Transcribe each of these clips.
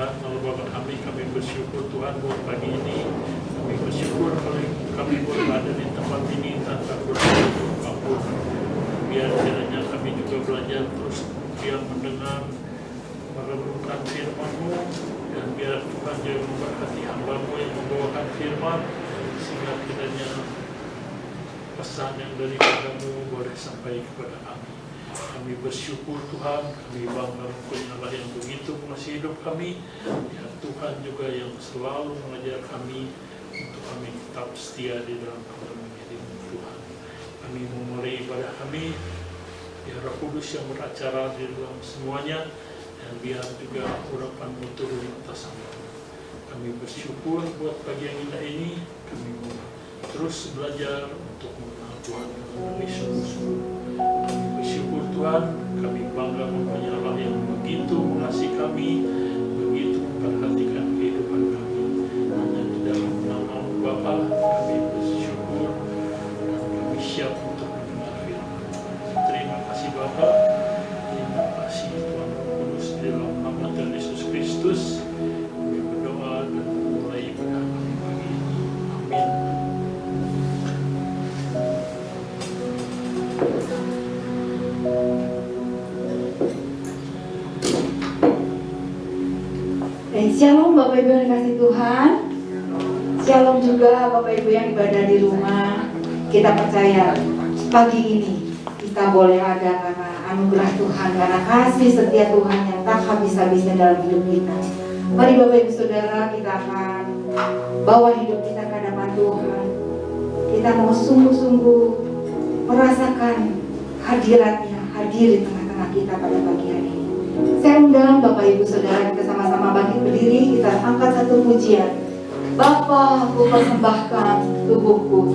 Tuhan, Allah Bapa kami bersyukur Tuhan buat pagi ini. Kami bersyukur kami boleh ada di tempat ini tanpa kurang apapun. Biar kiranya kami juga belajar terus biar mendengar, merenungkan firman-Mu, dan biar Tuhan juga memberkati hamba-Mu yang membawakan firman, sehingga kiranya pesan yang daripada-Mu boleh sampai kepada kami. Kami bersyukur Tuhan, kami bangga mempunyai Allah yang begitu mengasihi hidup kami. Ya Tuhan juga yang selalu mengajar kami untuk kami tetap setia di dalam mengiring Tuhan. Kami memulai ibadah kami, biar Roh Kudus yang beracara di dalam semuanya, dan biar juga urapan-Mu turun di atas hamba. Kami bersyukur buat pagi yang indah ini. Kami mau terus belajar untuk mengenal Tuhan lebih sungguh-sungguh. Kami bersyukur Tuhan, kami bangga mempunyai Allah yang begitu mengasihi kami, begitu memperhatikan kehidupan kami. Hanya di dalam nama Bapa kami bersyukur dan kami siap untuk mendengar firman. Terima kasih Bapa, terima kasih Tuhan Roh Kudus, di dalam nama Tuhan Yesus Kristus kami berdoa dan memulai ibadah kami pagi ini. Amin. Shalom Bapak Ibu yang dikasih Tuhan. Shalom juga Bapak Ibu yang ibadah di rumah. Kita percaya pagi ini kita boleh ada karena anugerah Tuhan, karena kasih setia Tuhan yang tak habis-habisnya dalam hidup kita. Mari Bapak Ibu Saudara, kita akan bawa hidup kita ke hadapan Tuhan. Kita mau sungguh-sungguh merasakan hadiratnya, hadir di tengah-tengah kita pada pagi hari ini. Saya undang Bapak Ibu Saudara, kita sama-sama bangkit berdiri, kita angkat satu pujian. Bapa, ku persembahkan tubuhku.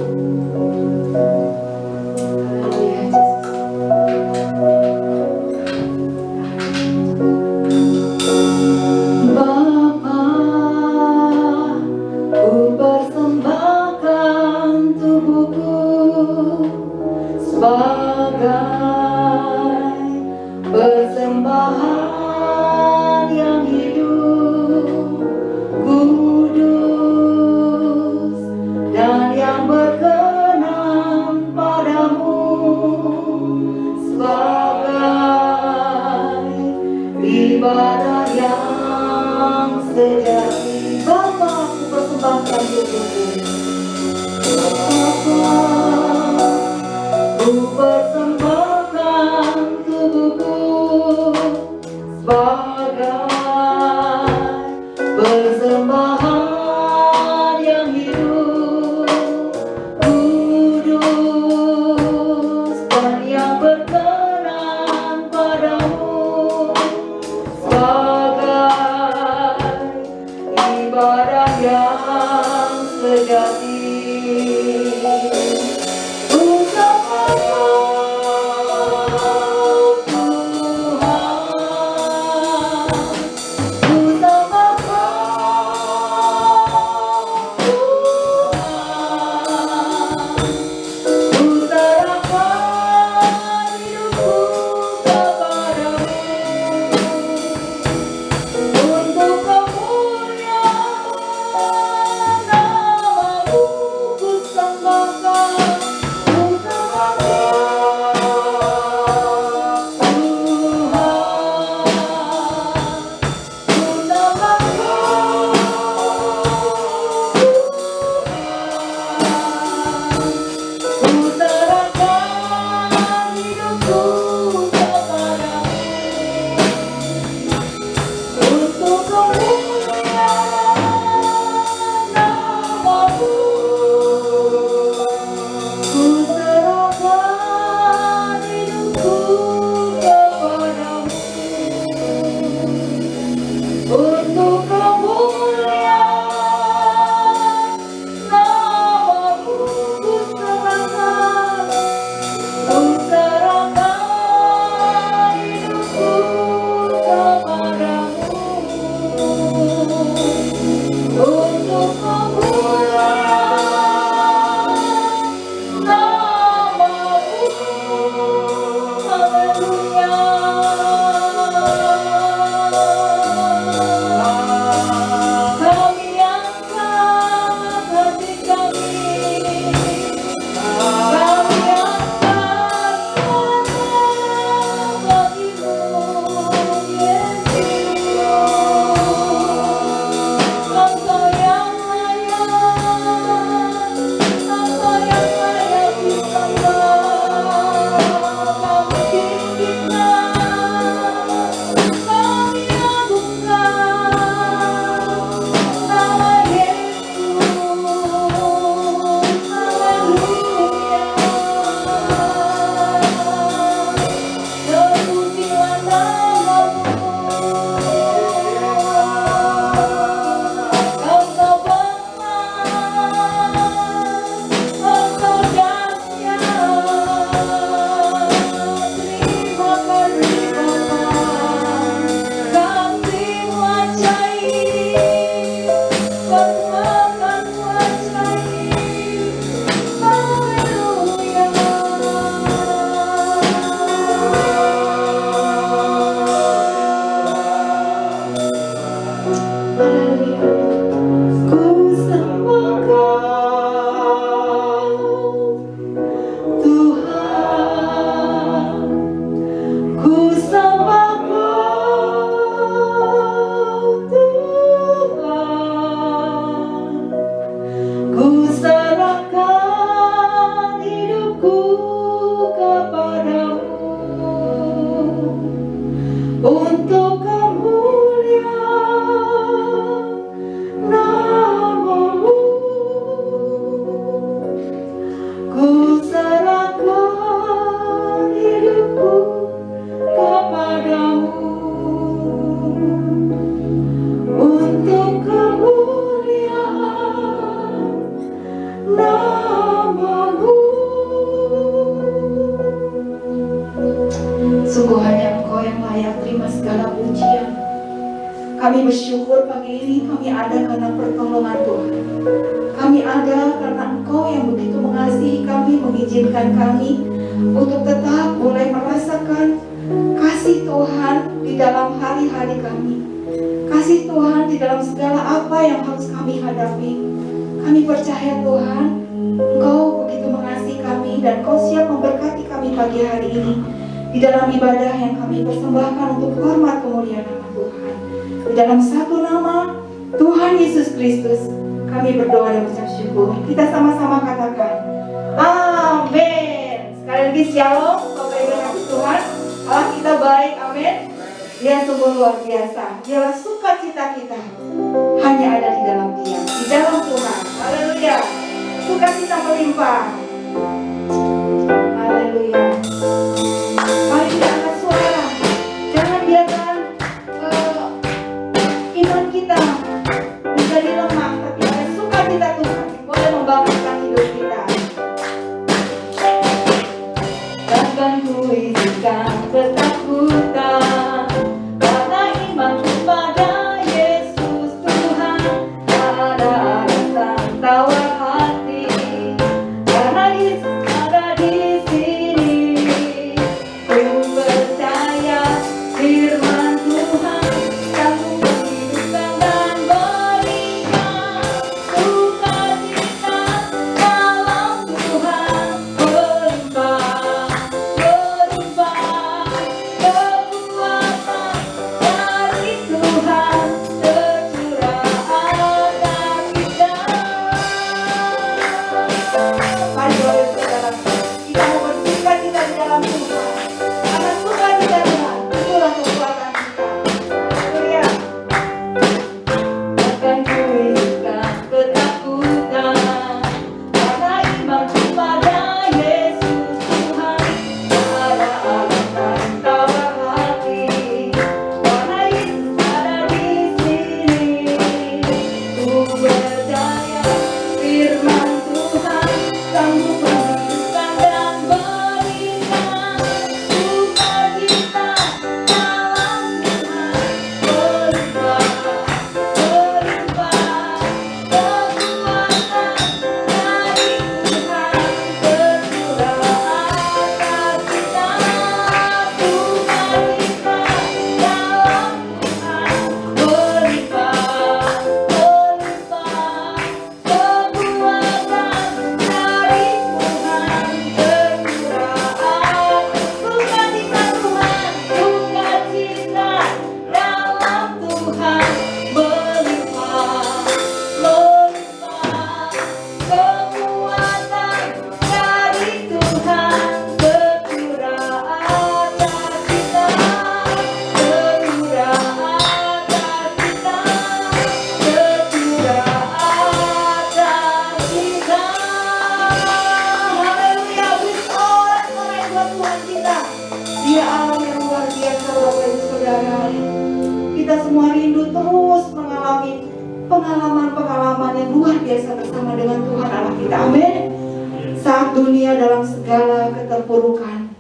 Haleluya, Yesus. Bapa, ku persembahkan tubuhku sebagai persembahan yang hidup, kudus, dan yang berkenan padamu, sebagai ibadah yang sejati. Bapa, aku persembahkan tubuhku. Bapa, ku persembahkan tubuhku sebagai persembahan yang hidup, kudus, dan yang berkenan padamu, sebagai ibadah yang sejati. Tuhan untuk kemuliaan nama-Mu. Ku serahkan hidupku kepadamu untuk kemuliaan nama-Mu. Sungguh hanya Engkau yang layak terima segala pujian. Kami bersyukur pagi ini kami ada karena pertolongan Tuhan. Kami ada karena Engkau yang begitu mengasihi kami, mengizinkan kami untuk tetap boleh merasakan kasih Tuhan di dalam hari-hari kami. Kasih Tuhan di dalam segala apa yang harus kami hadapi. Kami percaya Tuhan, Engkau begitu mengasihi kami dan Engkau siap memberkati kami pagi hari ini di dalam ibadah yang kami persembahkan untuk hormat kemuliaan nama Tuhan. Di dalam satu nama Tuhan Yesus Kristus kami berdoa dan mengucap syukur. Kita sama-sama katakan amin. Sekali lagi shalom Bapak Ibu dan Tuhan. Allah kita baik, amin. Dia sungguh luar biasa. Dialah sukacita kita hanya ada di dalam Dia, di dalam Tuhan. Haleluya. Sukacita melimpah. Haleluya. Mari kita angkat suara. Jangan biarkan iman kita menjadi lemah, tapi ada sukacita Tuhan boleh membangkitkan hidup kita. Takkan ku izinkan ketakutan, karena iman kepada Yesus Tuhan. Tak ada alasan tawar hati, karena Yesus ada di sini. Ku percaya firman Tuhan sanggup menghidupkan dan berikan sukacita dalam Tuhan berlimpah, berlimpah kekuatan dari Tuhan tercurah atas kita. Mari boleh saudara, kita mau bersukacita di dalam Tuhan. Karena sukacita Tuhan, itulah kekuatan kita. Haleluya. Takkan ku izinkan ketakutan, karena iman kepada Yesus Tuhan. Tak ada alasan tawar hati, karena Yesus ada di sini. Ku percaya firman Tuhan sanggup menghidupkan dan berikan sukacita dalam Tuhan berlimpah, berlimpah kekuatan dari Tuhan tercurah atas kita. Sukacita dalam Tuhan berlimpah, berlimpah kekuatan dari Tuhan tercurah atas. Sukacita Tuhan, sukacita dalam Tuhan berlimpah, berlimpah kekuatan dari Tuhan tercurah atas kita, tercurah atas kita, tercurah atas kita. Haleluya. With all yang buat Tuhan kita, Dia Allah yang luar biasa. Bapak Ibu Saudara, kita semua rindu terus mengalami pengalaman-pengalaman yang luar biasa bersama dengan Tuhan Allah kita. Amin. Saat dunia dalam segala keterpurukan,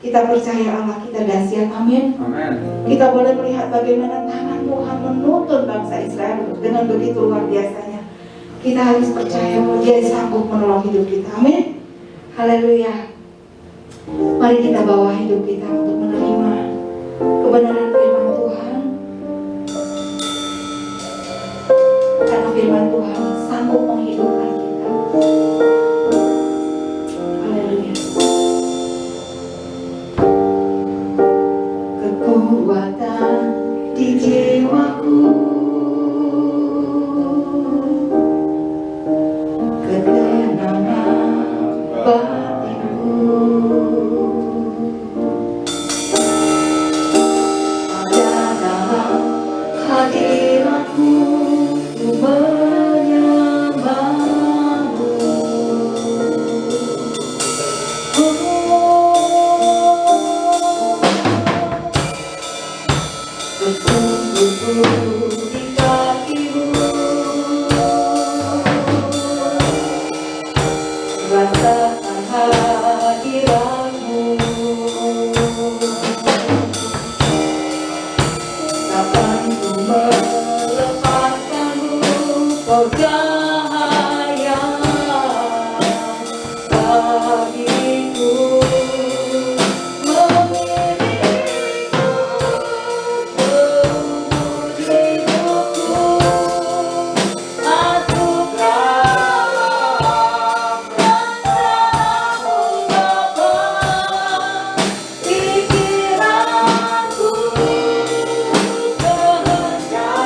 kita percaya Allah kita dahsyat. Amin. Amin. Kita boleh melihat bagaimana tangan Tuhan menuntun bangsa Israel dengan begitu luar biasanya. Kita harus percaya bahwa Dia sanggup menolong hidup kita. Amin. Haleluya. Mari kita bawa hidup kita untuk menerima kebenaran firman Tuhan. Karena firman Tuhan sanggup menghidupkan kita. Haleluya. Kekuatan di jiwaku, ketenangan batinku. berkumpul di kakimu, rasakan hadiratmu. Kapan ku melepaskanmu, kau cahaya bagiku, memilihmu seumur hidupku. Masuklah rencanamu Bapa, pikiranku, kehendakmu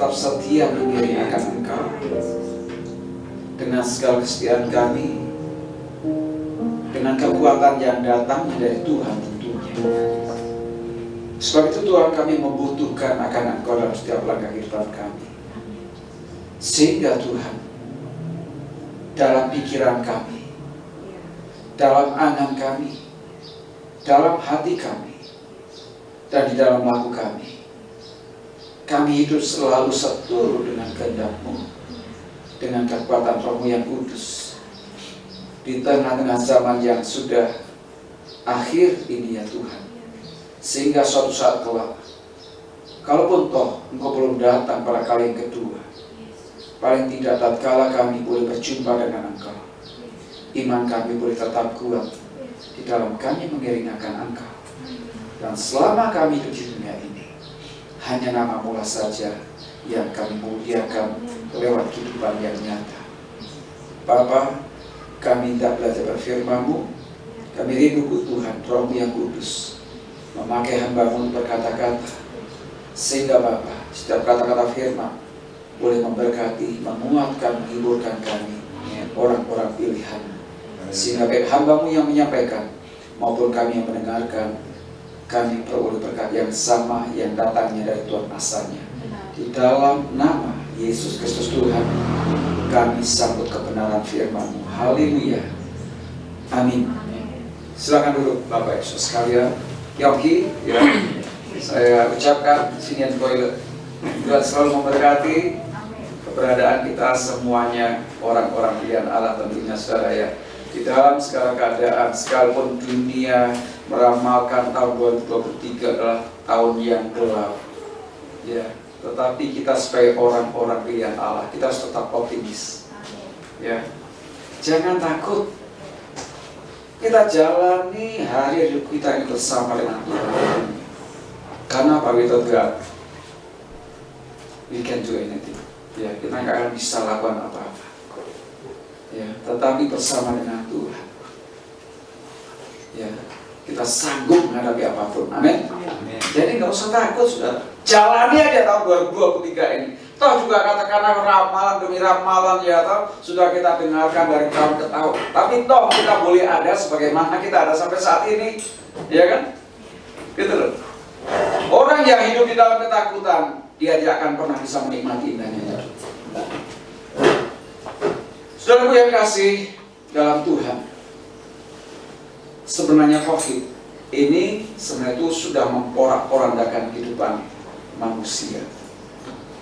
tetap setia mengiring akan Engkau dengan segala kesetiaan kami, dengan kekuatan yang datang dari Tuhan tentunya. Sebab itu Tuhan, kami membutuhkan akan Engkau dalam setiap langkah kehidupan kami. Sehingga Tuhan, dalam pikiran kami, dalam angan kami, dalam hati kami, dan di dalam laku kami hidup selalu seturut dengan kehendak-Mu, dengan kekuatan Roh-Mu yang kudus, di tengah-tengah zaman yang sudah akhir ini ya Tuhan. Sehingga suatu saat kelak, kalaupun toh Engkau belum datang pada kali yang kedua, paling tidak tatkala kami boleh berjumpa dengan Engkau, iman kami boleh tetap kuat di dalam kami mengiring akan Engkau. Dan selama kami hidup di dunia ini, hanya nama-Mu lah saja yang kami muliakan lewat kehidupan yang nyata. Bapa, kami hendak belajar berfirman-Mu, kami rindu Tuhan, Roh-Mu yang kudus memakai hamba-Mu berkata-kata, sehingga Bapa, setiap kata-kata firman boleh memberkati, menguatkan, menghiburkan kami, orang-orang pilihan. Sehingga baik hamba-Mu yang menyampaikan maupun kami yang mendengarkan, kami peroleh berkat yang sama yang datangnya dari Tuhan asalnya. Di dalam nama Yesus Kristus Tuhan, kami sambut kebenaran firman-Mu. Haleluya. Amin. Silakan duduk Bapak Ibu sekalian. Yogi, ya, saya ucapkan sinian toilet. Tuhan selalu memberkati keberadaan kita semuanya, orang-orang pilihan Allah tentunya saudara ya. Di dalam segala keadaan, sekalipun dunia meramalkan tahun 2023 adalah tahun yang gelap, ya, tetapi kita sebagai orang-orang pilihan Allah, kita harus tetap optimis, ya. Jangan takut. Kita jalani hari hidup kita ini bersama dengan Tuhan. Karena apa? Without God, we can do anything. Ya, kita nggak akan bisa lakukan apa-apa. Ya, tetapi bersama dengan Tuhan, ya, kita sanggup menghadapi apapun. Amin. Jadi nggak usah takut, sudah. Jalani aja tahun 2023 ini. Toh juga katakanlah ramalan demi ramalan ya, toh sudah kita dengarkan dari tahun ke tahun. Tapi toh kita boleh ada sebagaimana kita ada sampai saat ini, ya kan? Gitu loh. Orang yang hidup di dalam ketakutan, dia tidak akan pernah bisa menikmati indahnya. Saudaraku yang kasih dalam Tuhan, sebenarnya COVID ini sebenarnya itu sudah memporak-porandakan kehidupan manusia.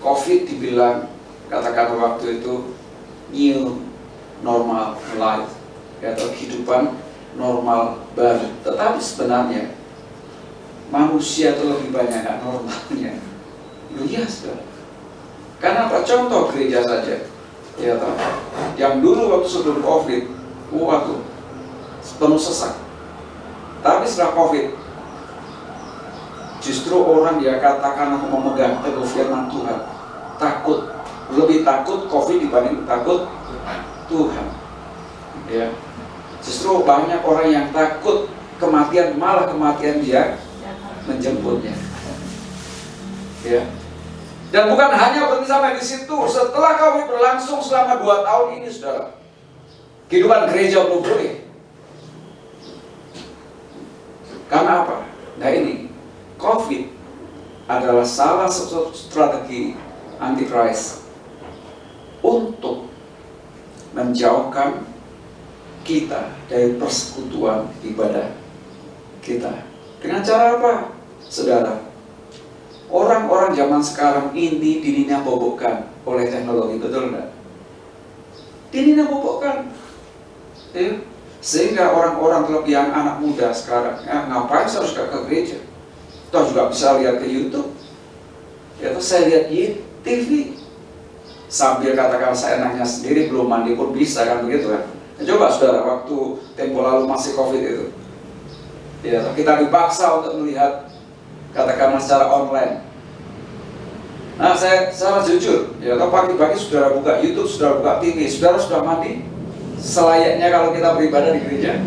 COVID dibilang, katakan waktu itu new normal life, atau kehidupan normal baru. Tetapi sebenarnya manusia itu lebih banyak gak normalnya. Iya sudah. Karena apa? Contoh gereja saja, ya toh. Yang dulu waktu sebelum COVID, waktu penuh sesak. Tapi setelah COVID, justru orang dia katakan aku memegang teguh firman Tuhan, takut, lebih takut COVID dibanding takut Tuhan. Ya, justru banyak orang yang takut kematian, malah kematian dia menjemputnya. Ya, dan bukan hanya berhenti sampai di situ. Setelah COVID berlangsung selama 2 tahun ini, saudara, kehidupan gereja belum pulih. Karena apa? Nah ini, COVID adalah salah satu strategi Antichrist untuk menjauhkan kita dari persekutuan ibadah kita. Dengan cara apa? Saudara, orang-orang zaman sekarang ini dirinya bobokkan oleh teknologi, betul enggak? Dirinya bobokkan, ya. Sehingga orang-orang terlebih yang anak muda sekarang, ya, ngapain saya harus ke gereja? Toh juga bisa lihat ke YouTube, ya, toh saya lihat di TV sambil katakan saya enaknya sendiri, belum mandi pun bisa, kan begitu kan? Coba saudara, waktu tempo lalu masih COVID itu, ya, kita dipaksa untuk melihat katakanlah secara online. Nah, saya secara jujur, ya, pagi-pagi saudara buka YouTube, saudara buka TV, saudara sudah mandi selayaknya kalau kita beribadah di gereja.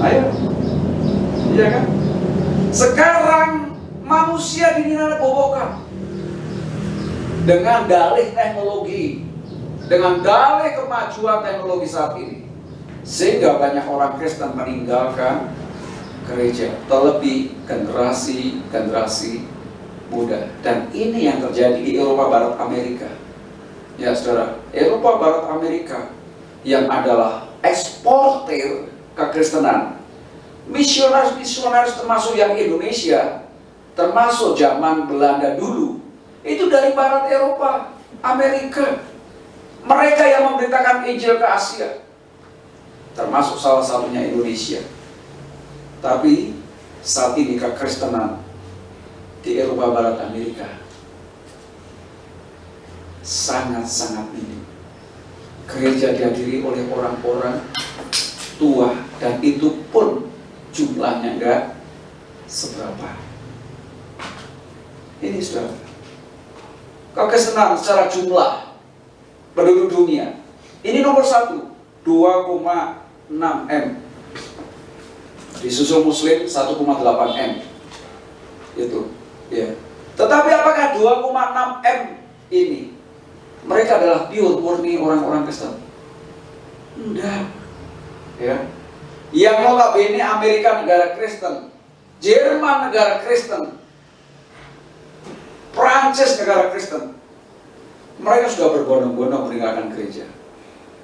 Ayo, iya kan? Sekarang manusia dinilai bobokan. dengan dalih teknologi, dengan dalih kemajuan teknologi saat ini, sehingga banyak orang Kristen meninggalkan gereja, terlebih generasi muda. Dan ini yang terjadi di Eropa Barat Amerika. Ya saudara, Eropa Barat Amerika yang adalah eksportir kekristenan, misionaris termasuk yang Indonesia, termasuk zaman Belanda dulu, itu dari Barat Eropa, Amerika. Mereka yang memberitakan Injil ke Asia, termasuk salah satunya Indonesia. Tapi saat ini kekristenan di Eropa Barat Amerika sangat-sangat minim. Gereja dihadiri oleh orang-orang tua, dan itu pun jumlahnya enggak seberapa. Ini saudara, kekristenan secara jumlah penduduk dunia ini nomor 1, 2,6 M. Disusul Muslim 1,8 M. Itu, ya. Tetapi apakah 2,6 M ini mereka adalah pure murni orang-orang Kristen? Enggak. Ya. Yang notabene Amerika negara Kristen, Jerman negara Kristen, Prancis negara Kristen, mereka sudah berbondong-bondong meninggalkan gereja.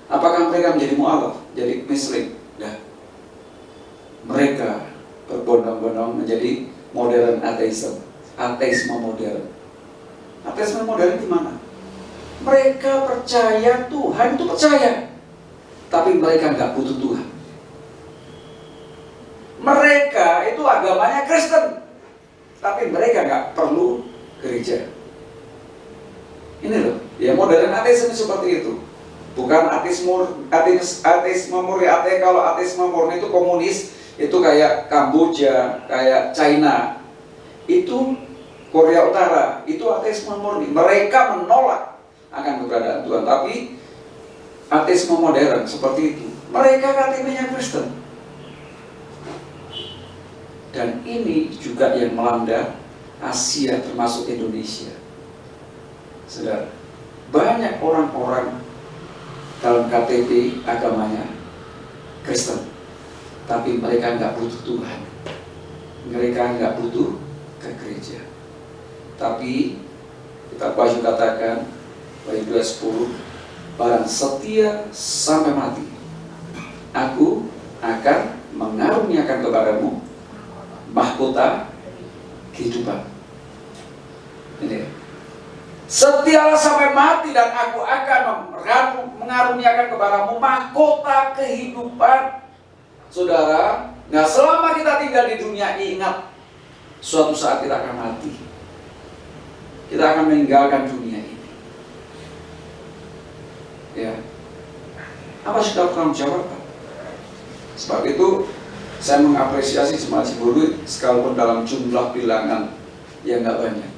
Apakah mereka menjadi mu'alaf, jadi Muslim? Nah, mereka berbondong-bondong menjadi modern ateisme modern. Ateisme modern di mana? Mereka percaya Tuhan itu percaya, tapi mereka nggak butuh Tuhan. Mereka itu agamanya Kristen, tapi mereka nggak perlu gereja. Ini loh, ya modern ateisme seperti itu. Bukan ateisme murni. Kalau ateisme murni itu komunis, itu kayak Kamboja, kayak China, itu Korea Utara, itu ateisme murni. Mereka menolak akan keberadaan Tuhan. Tapi ateisme modern seperti itu, mereka KTP-nya Kristen. Dan ini juga yang melanda Asia, termasuk Indonesia. Saudara, banyak orang-orang dalam KTP agamanya Kristen, tapi mereka nggak butuh Tuhan. Mereka nggak butuh ke gereja. Tapi kita wajib katakan, Wahyu 2:10, barang setia sampai mati, aku akan mengaruniakan kepadamu mahkota kehidupan. Ini, setialah sampai mati dan aku akan mengaruniakan kepadamu mahkota kehidupan. Saudara, nah selama kita tinggal di dunia, ingat, suatu saat kita akan mati. Kita akan meninggalkan dunia ini. Ya, apa sudah bertanggung jawab? Sebab itu saya mengapresiasi Jemaat Cibulu, sekalipun dalam jumlah bilangan yang nggak banyak.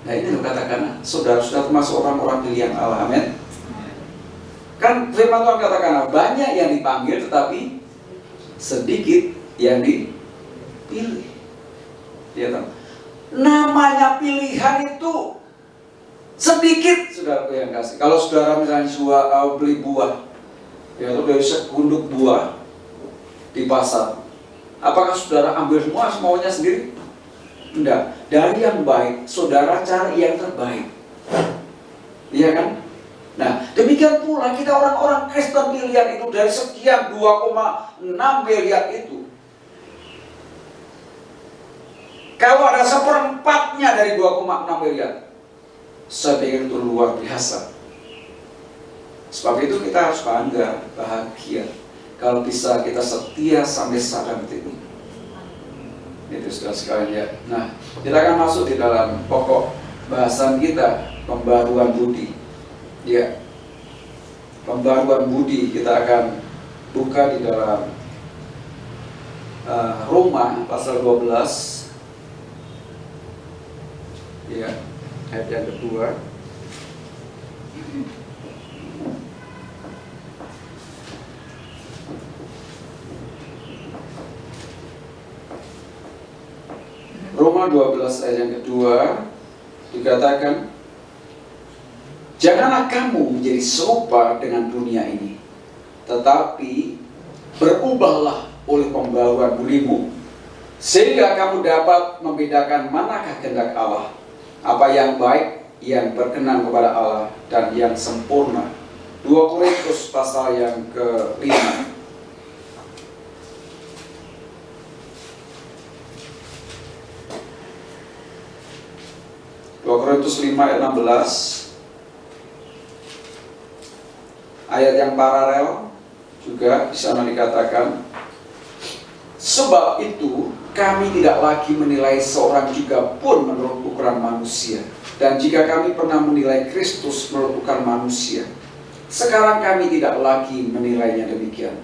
Nah ini loh, katakan, saudara-saudara termasuk orang-orang pilihan Allah, amin. Kan firman Tuhan katakan, banyak yang dipanggil tetapi sedikit yang dipilih. Ya, namanya pilihan itu sedikit, saudara yang kasih. Kalau saudara misalnya beli buah, ya, atau dari sekunduk buah di pasar, apakah saudara ambil semua semuanya sendiri? Enggak. Dari yang baik, saudara cari yang terbaik. Iya kan? Nah, demikian pula kita orang-orang Kristen pilihan itu, dari sekian 2,6 miliar itu, kalau ada 1/4-nya dari 2,6 miliar, saya pikir itu luar biasa. Sebab itu kita harus bangga, bahagia kalau bisa kita setia sampai saat ini. Itu sudah sekalian ya. Nah, kita akan masuk di dalam pokok bahasan kita, pembaruan budi. Ya, pembaruan budi kita akan buka di dalam Roma pasal 12. Ya, ayat yang kedua. Roma 12 ayat yang kedua dikatakan, Janganlah kamu menjadi serupa dengan dunia ini, tetapi berubahlah oleh pembaruan budimu, sehingga kamu dapat membedakan manakah kehendak Allah, apa yang baik, yang berkenan kepada Allah, dan yang sempurna. 2 Korintus pasal yang ke-5. 2 Korintus 5 ayat 16. Ayat yang paralel juga di sana dikatakan, sebab itu kami tidak lagi menilai seorang juga pun menurut ukuran manusia. Dan jika kami pernah menilai Kristus menurut ukuran manusia, sekarang kami tidak lagi menilainya demikian.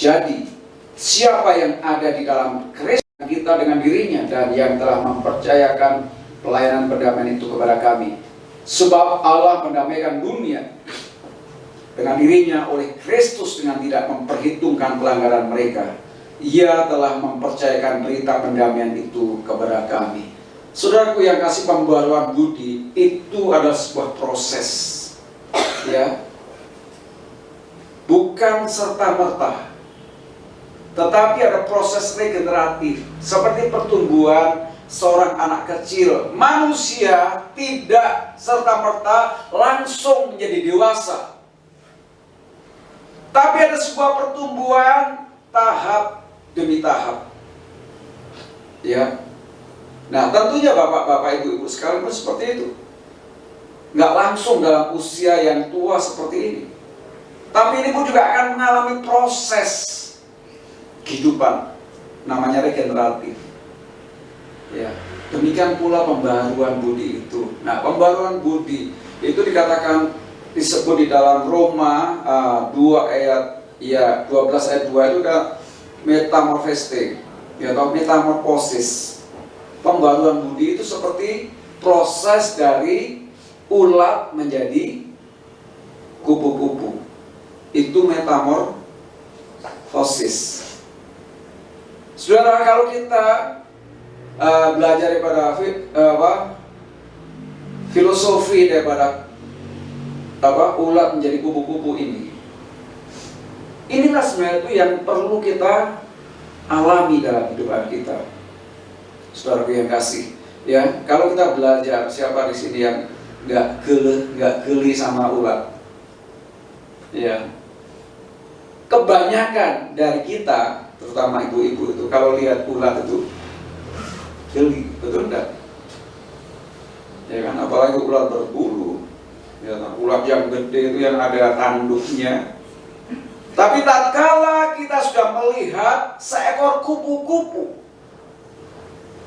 Jadi, siapa yang ada di dalam Kristus kita dengan dirinya dan yang telah mempercayakan pelayanan perdamaian itu kepada kami. Sebab Allah mendamaikan dunia dengan dirinya oleh Kristus dengan tidak memperhitungkan pelanggaran mereka. Ia telah mempercayakan berita pendamaian itu kepada kami. Saudaraku yang kasih, pembaruan budi itu adalah sebuah proses, ya, bukan serta-merta, tetapi ada proses regeneratif seperti pertumbuhan seorang anak kecil. Manusia tidak serta-merta langsung menjadi dewasa, tapi ada sebuah pertumbuhan tahap demi tahap, ya. Nah, tentunya bapak-bapak, ibu-ibu sekalian pun seperti itu. Nggak langsung dalam usia yang tua seperti ini, tapi ini pun juga akan mengalami proses kehidupan, namanya regeneratif, ya. Demikian pula pembaruan budi itu. Nah, pembaruan budi itu disebut di dalam Roma 2 ayat 12 ayat 2 itu kan metamorphese, ya, atau metamorfosis. Pembaruan budi itu seperti proses dari ulat menjadi kupu-kupu. Itu metamorfosis. Saudara, kalau kita belajar daripada filosofi daripada ulat menjadi kupu-kupu ini, inilah sebenarnya itu yang perlu kita alami dalam kehidupan kita. Saudara yang kasih, ya, kalau kita belajar, siapa di sini yang nggak geli sama ulat, ya. Kebanyakan dari kita, terutama ibu-ibu itu, kalau lihat ulat itu geli, betul enggak? Ya kan, apalagi ulat berbulu, ya, ulat yang gede itu yang ada tanduknya. Tapi tatkala kita sudah melihat seekor kupu-kupu,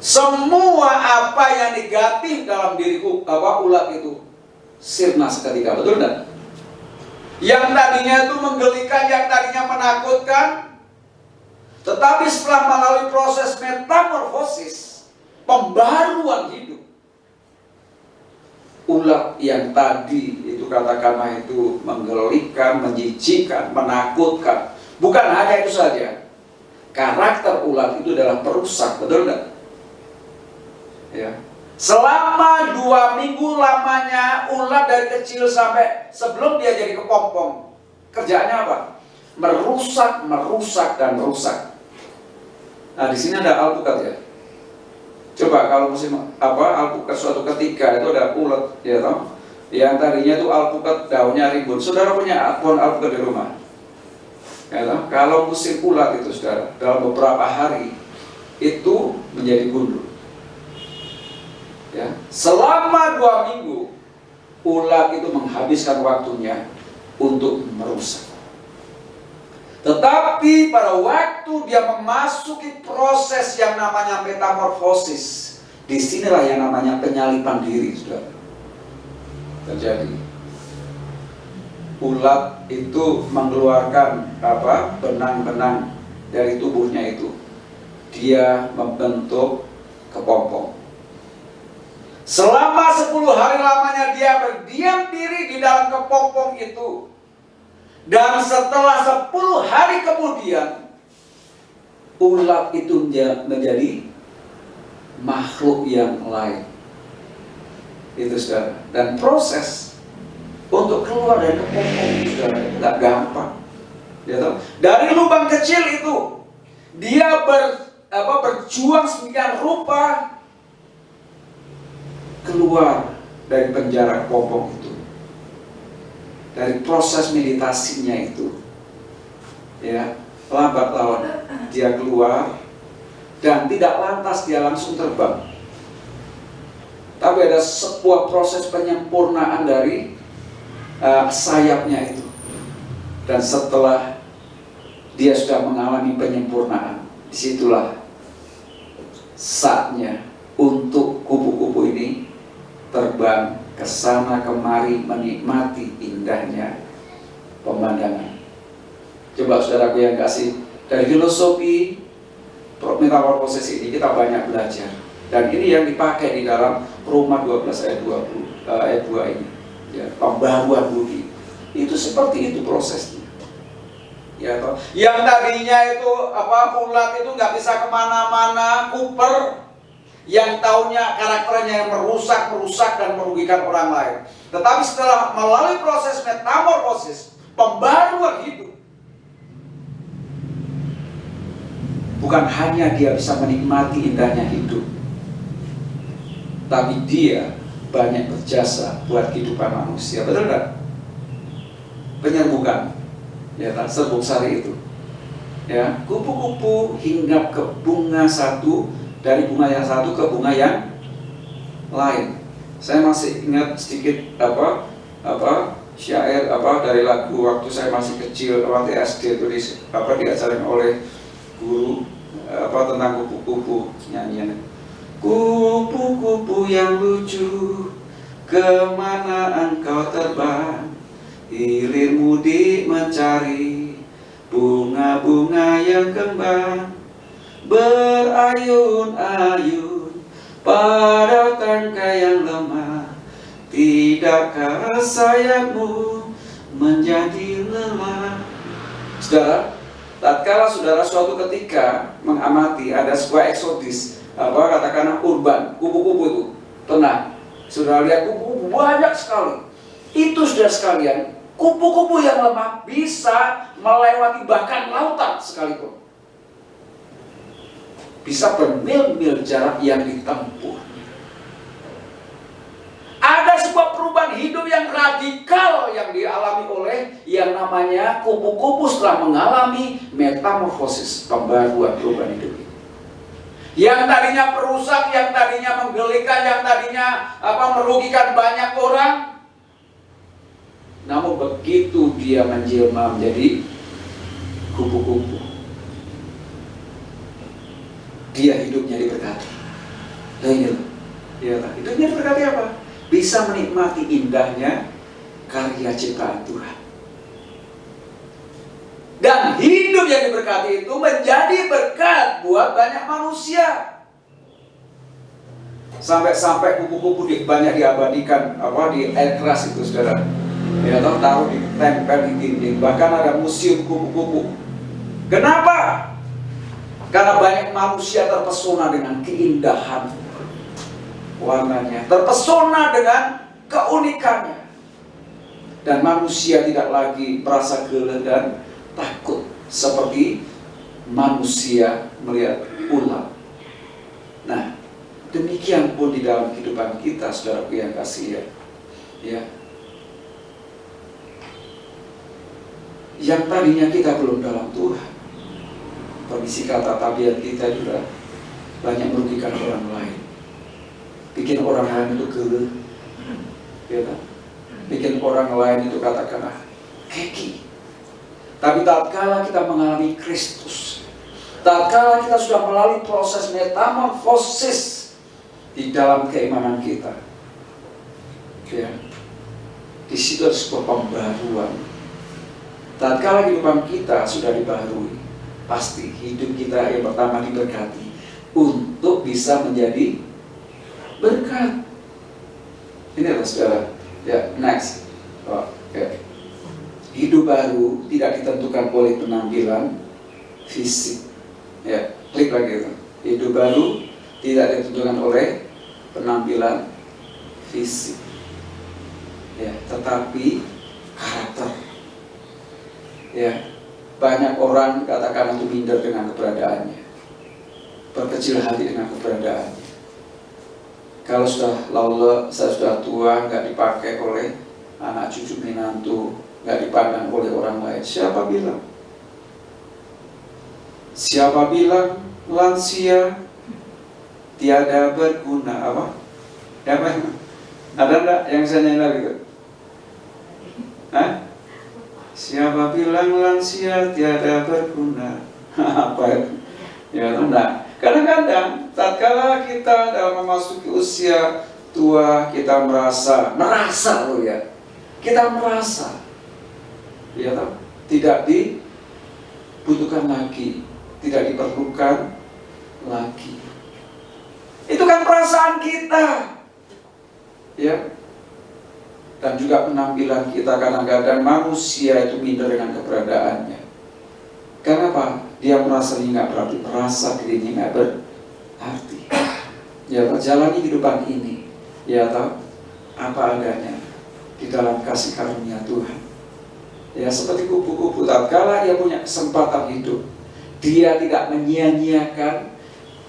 semua apa yang negatif dalam diri ulat itu sirna seketika, betul enggak? Yang tadinya itu menggelikan, yang tadinya menakutkan, tetapi setelah melalui proses metamorfosis, pembaruan hidup, ulat yang tadi itu katakanlah itu menggelikan, menjijikkan, menakutkan, bukan hanya itu saja, karakter ulat itu adalah perusak, betul enggak? Ya. Selama 2 minggu lamanya ulat dari kecil sampai sebelum dia jadi kepompong, kerjaannya apa? Merusak, dan merusak. Nah, di sini ada alpukat, ya. Coba kalau musim alpukat suatu ketika itu ada ulat, ya toh, yang tadinya itu alpukat daunnya rimbun. Saudara punya pohon alpukat di rumah, ya toh? Kalau musim ulat itu, saudara, dalam beberapa hari itu menjadi gundul. Ya, selama 2 minggu ulat itu menghabiskan waktunya untuk merusak. Tetapi pada waktu dia memasuki proses yang namanya metamorfosis, disinilah yang namanya penyalipan diri, saudara, terjadi. Ulat itu mengeluarkan benang-benang dari tubuhnya itu, dia membentuk kepompong. Selama 10 hari lamanya dia berdiam diri di dalam kepompong itu. Dan setelah 10 hari kemudian, ulat itu menjadi makhluk yang lain. Itu, saudara. Dan proses Untuk keluar dari kepopong, saudara, nggak gampang. Ya, toh? Dari lubang kecil itu, dia berjuang sedemikian rupa keluar dari penjara kepopong itu. Dari proses meditasinya itu, ya, lambat laun dia keluar, dan tidak lantas dia langsung terbang. Tapi ada sebuah proses penyempurnaan dari sayapnya itu. Dan setelah dia sudah mengalami penyempurnaan, disitulah saatnya untuk kupu-kupu ini terbang ke sana kemari menikmati indahnya pemandangan. Coba saudaraku yang kasih, dari filosofi metamorfosis ini kita banyak belajar. Dan ini yang dipakai di dalam Roma 12 ayat 2 ini. Ya, pembaruan budi. Itu seperti itu prosesnya. Ya, toh. Yang tadinya itu ulat itu nggak bisa kemana-mana, kuper. Yang taunya karakternya yang merusak dan merugikan orang lain. Tetapi setelah melalui proses metamorfosis, pembaruan hidup, bukan hanya dia bisa menikmati indahnya hidup, tapi dia banyak berjasa buat kehidupan manusia. Betul nggak? Penyerbukan, ya, serbuk sari itu, ya, kupu-kupu hinggap ke bunga satu, dari bunga yang satu ke bunga yang lain. Saya masih ingat sedikit syair dari lagu waktu saya masih kecil, waktu SD itu diajarin oleh guru tentang kupu-kupu, nyanyian. Kupu-kupu yang lucu, kemana engkau terbang? Hilir mudik mencari bunga-bunga yang kembang. Berayun-ayun pada tangkai yang lemah. Tidakkah sayapmu menjadi lelah? Saudara, tatkala saudara suatu ketika mengamati ada sebuah eksodis, katakanlah urban, kupu-kupu itu tenang, saudara lihat kupu-kupu banyak sekali. Itu sudah sekalian, kupu-kupu yang lemah bisa melewati bahkan lautan sekalipun, bisa bermil-mil jarak yang ditempuh. Ada sebuah perubahan hidup yang radikal yang dialami oleh yang namanya kupu-kupu setelah mengalami metamorfosis, pembaruan perubahan hidup ini. Yang tadinya perusak, yang tadinya menggelikan, yang tadinya merugikan banyak orang, namun begitu dia menjelma menjadi kupu-kupu, dia hidupnya diberkati. Hidupnya diberkati apa? Bisa menikmati indahnya karya ciptaan Tuhan. Dan hidup yang diberkati itu menjadi berkat buat banyak manusia. Sampai-sampai kupu-kupu banyak diabadikan di air keras itu, saudara. Ya, taruh di tempel di dinding. Bahkan ada museum kupu-kupu. Kenapa? Karena banyak manusia terpesona dengan keindahan warnanya, terpesona dengan keunikannya, dan manusia tidak lagi merasa gelo dan takut seperti manusia melihat ular. Nah, demikian pun di dalam kehidupan kita, saudaraku yang kasih, ya. Yang tadinya kita belum dalam Tuhan, kondisi kata tabiat kita juga banyak merugikan orang lain. Bikin orang lain itu gelo, ya kan? Bikin orang lain itu katakanlah keki. Tapi tatkala kita mengalami Kristus, tatkala kita sudah melalui proses metamorfosis di dalam keimanan kita, ya, di situ ada sebuah pembaruan. Tatkala kehidupan kita sudah dibaharui, pasti hidup kita yang pertama diberkati untuk bisa menjadi berkat. Ini adalah saudara. Ya, next. Hidup baru tidak ditentukan oleh penampilan fisik. Ya, klik lagi itu. Hidup baru tidak ditentukan oleh penampilan fisik. ya, tetapi karakter. Ya, banyak orang katakan itu minder dengan keberadaannya, berkecil hati dengan keberadaannya. Kalau saya sudah tua, nggak dipakai oleh anak cucu menantu, nggak dipandang oleh orang lain. Siapa bilang? Siapa bilang lansia tiada berguna? Apa? Ada enggak yang bisa nyanyi gitu? Hah? Siapa bilang lansia tiada berguna? Apa itu? Ya, enggak. Kadang-kadang tatkala kita dalam memasuki usia tua, kita merasa loh ya. Kita merasa ya, tidak dibutuhkan lagi, tidak diperlukan lagi. Itu kan perasaan kita. Ya. Dan juga penampilan kita, kadang-kadang manusia itu minder dengan keberadaannya. Kenapa? Dia merasa dirinya nggak berarti, merasa dirinya nggak berarti. Ya, menjalani kehidupan ini, ya tahu apa adanya di dalam kasih karunia Tuhan. Ya, seperti kupu-kupu, tatkala dia punya kesempatan hidup, dia tidak menyia-nyiakan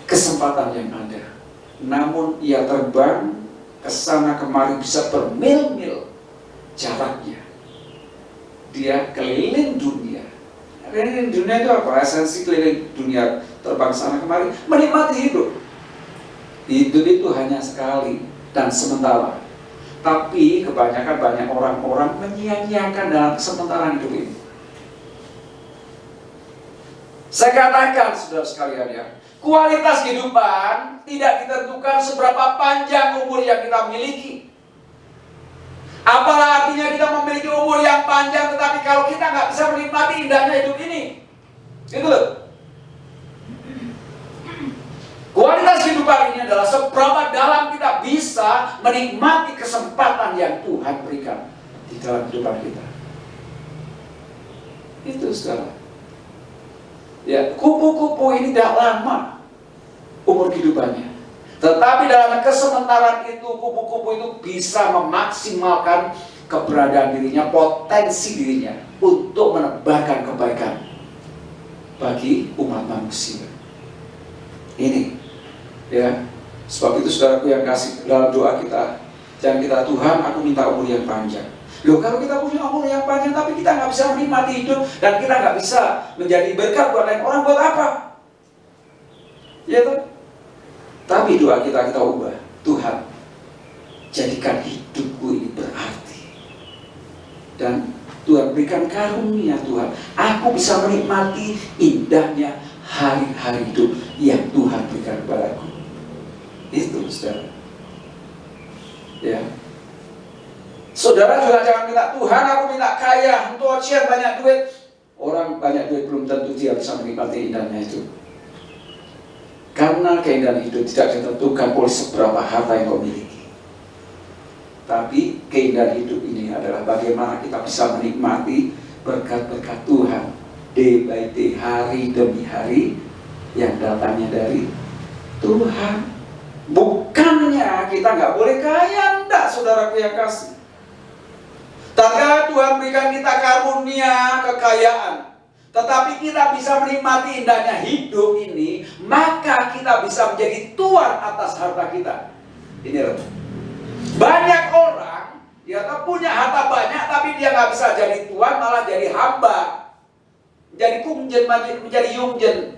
kesempatan yang ada. Namun ia terbang ke sana kemari, bisa bermil-mil jaraknya. Dia keliling dunia. Keliling dunia itu apa? Esensi keliling dunia, terbang sana kemari, menikmati hidup. Hidup itu hanya sekali dan sementara. Tapi kebanyakan banyak orang-orang menyia-nyiakan dalam sementara hidup ini. Saya katakan, saudara sekalian ya, kualitas kehidupan tidak ditentukan seberapa panjang umur yang kita miliki. Apalah artinya kita memiliki umur yang panjang, tetapi kalau kita nggak bisa menikmati indahnya hidup ini. Itu loh. Kualitas kehidupan ini adalah seberapa dalam kita bisa menikmati kesempatan yang Tuhan berikan di dalam kehidupan kita. Itu saudara. Ya, kupu-kupu ini tidak lama umur kehidupannya. Tetapi dalam kesementaraan itu, kupu-kupu itu bisa memaksimalkan keberadaan dirinya, potensi dirinya untuk menebarkan kebaikan bagi umat manusia. Ini, ya, sebab itu saudaraku yang kasih, dalam doa kita, jangan kita, Tuhan, aku minta umur yang panjang. Loh, kalau kita punya umur yang panjang tapi kita nggak bisa menikmati hidup dan kita nggak bisa menjadi berkat buat lain orang, buat apa? Ya toh? Tapi doa kita ubah. Tuhan, jadikan hidupku ini berarti. Dan Tuhan berikan karunia Tuhan, aku bisa menikmati indahnya hari-hari hidup yang Tuhan berikan kepadaku. Itu saudara. Ya. Saudara juga jangan minta, Tuhan aku minta kaya, untuk share banyak duit. Orang banyak duit belum tentu dia bisa menikmati indahnya itu. Karena keindahan hidup tidak ditentukan oleh seberapa harta yang kau miliki. Tapi keindahan hidup ini adalah bagaimana kita bisa menikmati berkat-berkat Tuhan day by day, hari demi hari yang datangnya dari Tuhan. Bukannya kita nggak boleh kaya, enggak saudaraku yang kasih. Tatkala Tuhan berikan kita karunia kekayaan, tetapi kita bisa menikmati indahnya hidup ini, maka kita bisa menjadi tuan atas harta kita. Ini loh. Banyak orang ya punya harta banyak, tapi dia nggak bisa jadi tuan, malah jadi hamba, jadi kumjen, menjadi yungjen.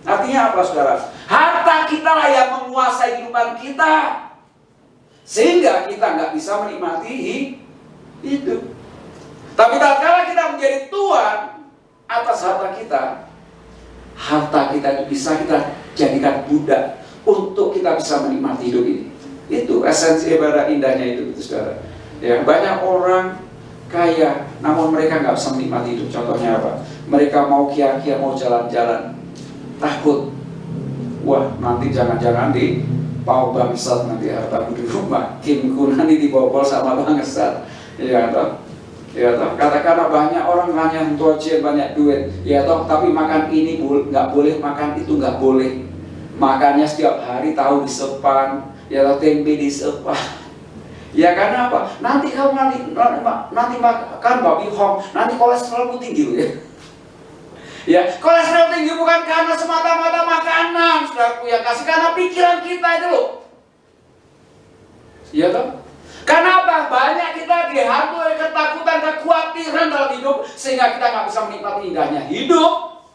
Artinya apa saudara? Harta kita lah yang menguasai kehidupan kita, sehingga kita nggak bisa menikmati hidup. Tapi tatkala kita menjadi tuan atas harta kita itu bisa kita jadikan budak untuk kita bisa menikmati hidup ini. Itu esensi ibadah indahnya itu saudara. Ya, banyak orang kaya namun mereka nggak bisa menikmati hidup. Contohnya apa? Mereka mau kia-kia, mau jalan-jalan, takut, wah nanti jangan-jangan di pau bangsat, nanti hartaku di rumah kimku nanti dibobol sama bangsat. Ya toh, ya toh. Katakanlah banyak orang hanya tojen banyak duit, ya toh, tapi makan ini nggak boleh, makan itu nggak boleh. Makannya setiap hari tahu disepan, ya toh, tempe disepan. Ya karena apa? Nanti kamu nanti makan babi hong, nanti kolesterolmu tinggi loh ya. Ya, kolesterol tinggi bukan karena semata-mata makanan, saudaraku yang kasih, karena pikiran kita itu loh. Iya toh? Karena apa? Banyak kita dihantui oleh ketakutan, kekhawatiran dalam hidup, sehingga kita nggak bisa menikmati indahnya hidup.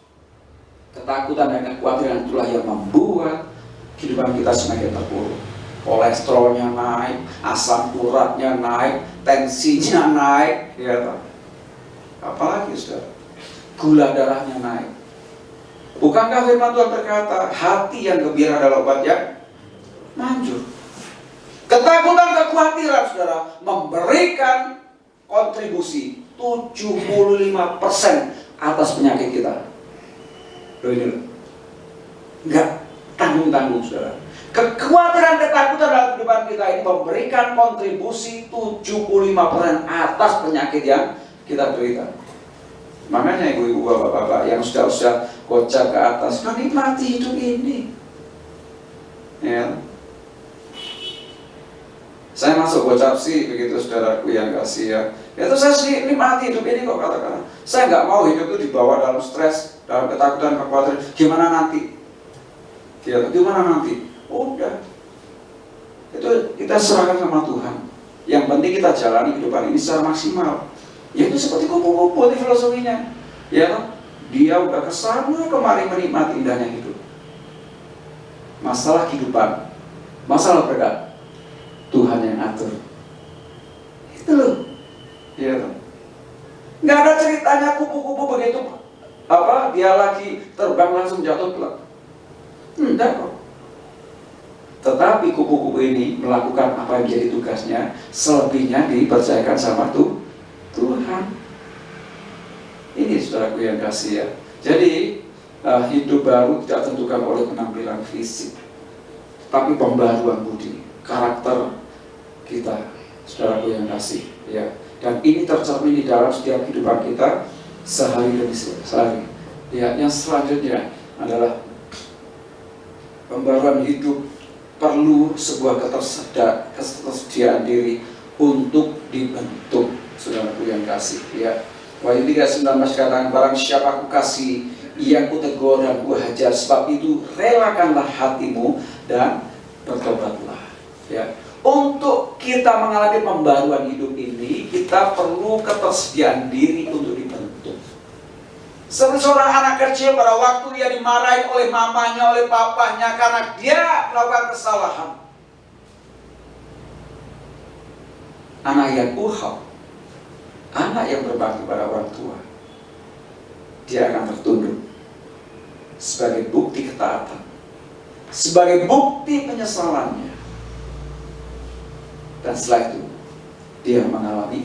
Ketakutan dan kekhawatiran itulah yang membuat kehidupan kita semakin terpuruk. Kolesterolnya naik, asam uratnya naik, tensinya naik, ya toh? Apalagi saudara? Gula darahnya naik. Bukankah firman Tuhan berkata, hati yang gembira adalah obat yang manjur. Ketakutan, kekhawatiran saudara memberikan kontribusi 75% atas penyakit kita. Loh ini loh, enggak tanggung-tanggung saudara. Kekhawatiran, ketakutan dalam kehidupan kita ini memberikan kontribusi 75% atas penyakit yang kita derita. Makanya ibu-ibu, bapak-bapak yang sudah kocak ke atas, nikmati hidup ini. Ya. Saya masuk gocap sih, begitu saudaraku yang kasih ya. Itu saya sih nikmati hidup ini kok katakan. Saya nggak mau hidup itu dibawa dalam stres, dalam ketakutan, kekhawatiran. Gimana nanti? Ya, gimana nanti? Udah. Itu kita serahkan sama Tuhan. Yang penting kita jalani kehidupan ini secara maksimal. Ya itu seperti kupu-kupu di filosofinya. Ya, dia udah kesana kemari menikmati indahnya hidup. Masalah kehidupan, masalah berat, Tuhan yang atur. Itu loh. Ya, nggak ada ceritanya kupu-kupu begitu apa dia lagi terbang langsung jatuh pelak. Enggak kok. Tetapi kupu-kupu ini melakukan apa yang menjadi tugasnya, selebihnya dipercayakan sama Tuhan. Ini saudaraku yang kasih ya. Jadi hidup baru tidak tentukan oleh penampilan fisik, tapi pembaruan budi, karakter kita, saudaraku yang kasih ya. Dan ini tercermin di dalam setiap kehidupan kita sehari demi sehari. Ya, yang selanjutnya adalah pembaruan hidup perlu sebuah ketersediaan diri untuk dibentuk. Saudaraku yang kasih ya. Wahyu 3:19 katakan, barang siapa aku kasih, ia ku tegur dan ku hajar, sebab itu relakanlah hatimu dan bertobatlah ya. Untuk kita mengalami pembaruan hidup ini, kita perlu ketersediaan diri untuk dibentuk. Seperti seorang anak kecil pada waktu dia dimarahin oleh mamanya, oleh papanya karena dia melakukan kesalahan. Anak yang uhau, anak yang berbakti pada orang tua, dia akan tertunduk sebagai bukti ketaatan, sebagai bukti penyesalannya. Dan setelah itu dia mengalami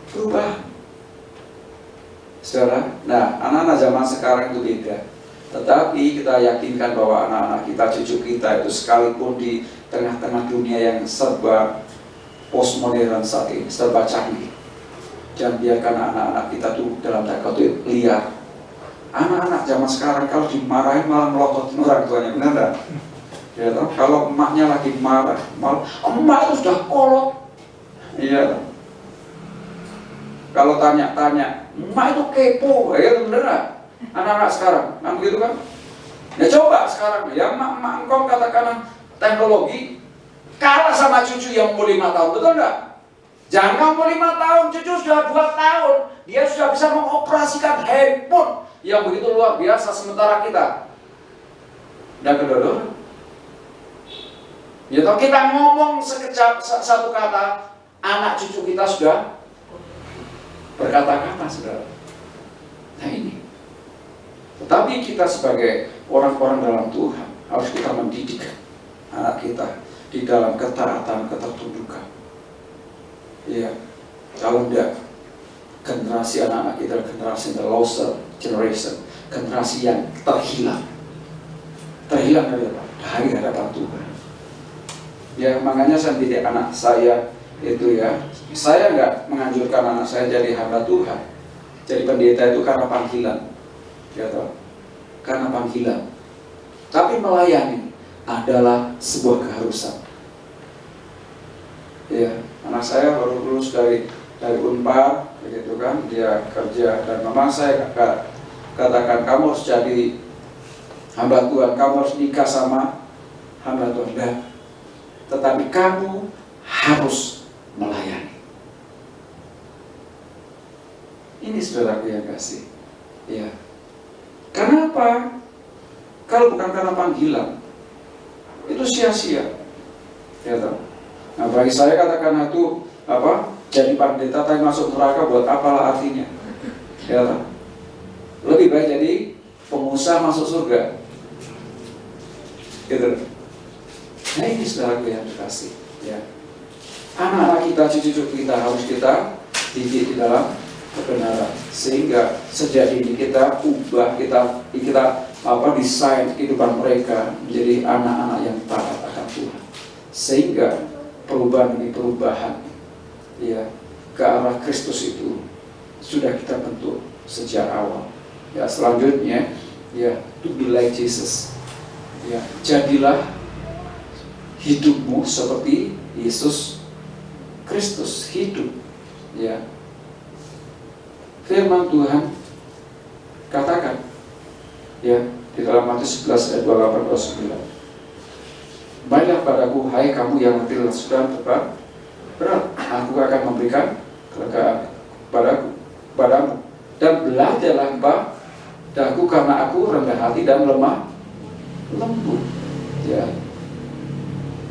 perubahan. Saudara, nah anak-anak zaman sekarang itu beda. Tetapi kita yakinkan bahwa anak-anak kita, cucu kita itu sekalipun di tengah-tengah dunia yang serba postmodern saat ini, serba canggih, jangan biarkan anak-anak kita tuh dalam tanda kutip liar. Anak-anak zaman sekarang kalau dimarahin malah melototin orang tuanya, benar enggak? Ya toh? Kalau emaknya lagi marah, malah emak itu sudah kolot. Iya toh? Kalau tanya-tanya, emak itu kepo, ya bener enggak? Anak-anak sekarang, kan begitu kan? Ya coba sekarang, ya emak engkau katakan teknologi kalah sama cucu yang umur 5 tahun, betul enggak? Jangan umur 5 tahun, cucu sudah 2 tahun, dia sudah bisa mengoperasikan handphone yang begitu luar biasa, sementara kita dan kedua-dua. Ya toh, kita ngomong sekejap satu kata, anak cucu kita sudah berkata-kata, saudara. Nah ini. Tetapi kita sebagai orang-orang dalam Tuhan harus kita mendidik anak kita di dalam ketaatan, ketertundukan. Ya, kalau enggak, generasi anak-anak kita generasi the loser generation, generasi yang terhilang dari apa? Dari hadapan Tuhan. Ya, makanya saya didik anak saya itu ya, saya enggak menganjurkan anak saya jadi hamba Tuhan, jadi pendeta itu karena panggilan, ya toh, karena panggilan. Tapi melayani adalah sebuah keharusan. Ya. Anak saya baru lulus dari Unpar, begitu kan, dia kerja, dan memang saya katakan kamu harus jadi hamba Tuhan, kamu harus nikah sama hamba Tuhan. Dan tetapi kamu harus melayani. Ini saudaraku yang kasih. Ya. Karena apa? Kalau bukan karena panggilan, itu sia-sia. Ya, toh? Nah, bagi saya katakan itu jadi pendeta tapi masuk neraka, buat apalah artinya? Ya, toh? Lebih baik jadi pengusaha masuk surga. Gitu. Nah, ini saudaraku yang dikasih. Ya. Anak-anak kita, cucu-cucu kita harus kita didik di dalam kebenaran, sehingga sejak ini kita ubah, kita desain kehidupan mereka menjadi anak-anak yang taat akan Tuhan, sehingga perubahan ya ke arah Kristus itu sudah kita bentuk sejak awal. Ya, selanjutnya ya, to be like Jesus. Ya, jadilah hidupmu seperti Yesus Kristus hidup. Ya, firman Tuhan katakan ya di dalam Matius 11 ayat 28-29, "Baiklah padaku, hai kamu yang letih dan sudah berat, aku akan memberikan kelegaan padamu. Dan belajarlah padaku, karena aku rendah hati dan lemah lembut." Ya,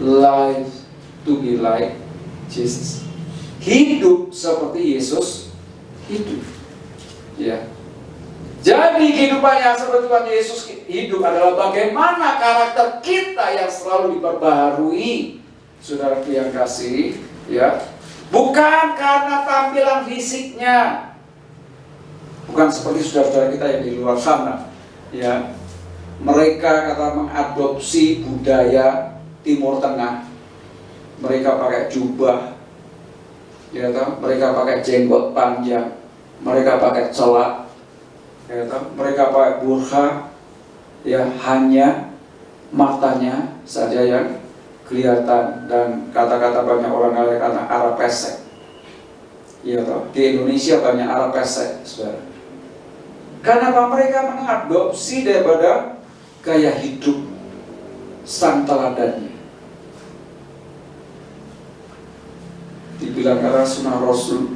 life to be like Jesus. Hidup seperti Yesus hidup. Ya. Jadi kehidupan yang seperti Tuhan Yesus hidup adalah bagaimana karakter kita yang selalu diperbaharui. Saudaraku yang kasih, ya. Bukan karena tampilan fisiknya. Bukan seperti saudara-saudara kita yang di luar sana, ya. Mereka mengadopsi budaya Timur Tengah. Mereka pakai jubah, ya, mereka pakai jenggot panjang, mereka pakai celak, ya, mereka pakai burqa, ya, hanya matanya saja yang kelihatan, dan kata-kata banyak orang kata Arab pesek. Ya, di Indonesia banyak Arab pesek, saudara. Karena mereka mengadopsi daripada gaya hidup sang teladannya. Dibilang karena sunnah Rasul,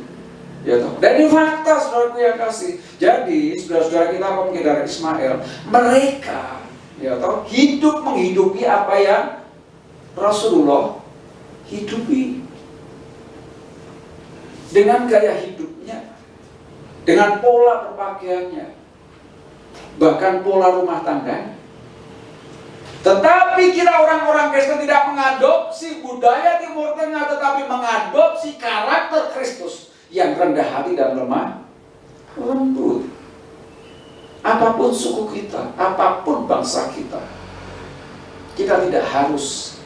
ya toh. Dan ini fakta, saudaraku yang kasih. Jadi saudara-saudara kita mungkin dari Ismail, mereka, ya toh, hidup menghidupi apa yang Rasulullah hidupi, dengan gaya hidupnya, dengan pola berpakaiannya, bahkan pola rumah tangga. Tetapi kita orang-orang Kristen tidak mengadopsi budaya Timur Tengah, tetapi mengadopsi karakter Kristus yang rendah hati dan lemah lembut. Apapun suku kita, apapun bangsa kita, kita tidak harus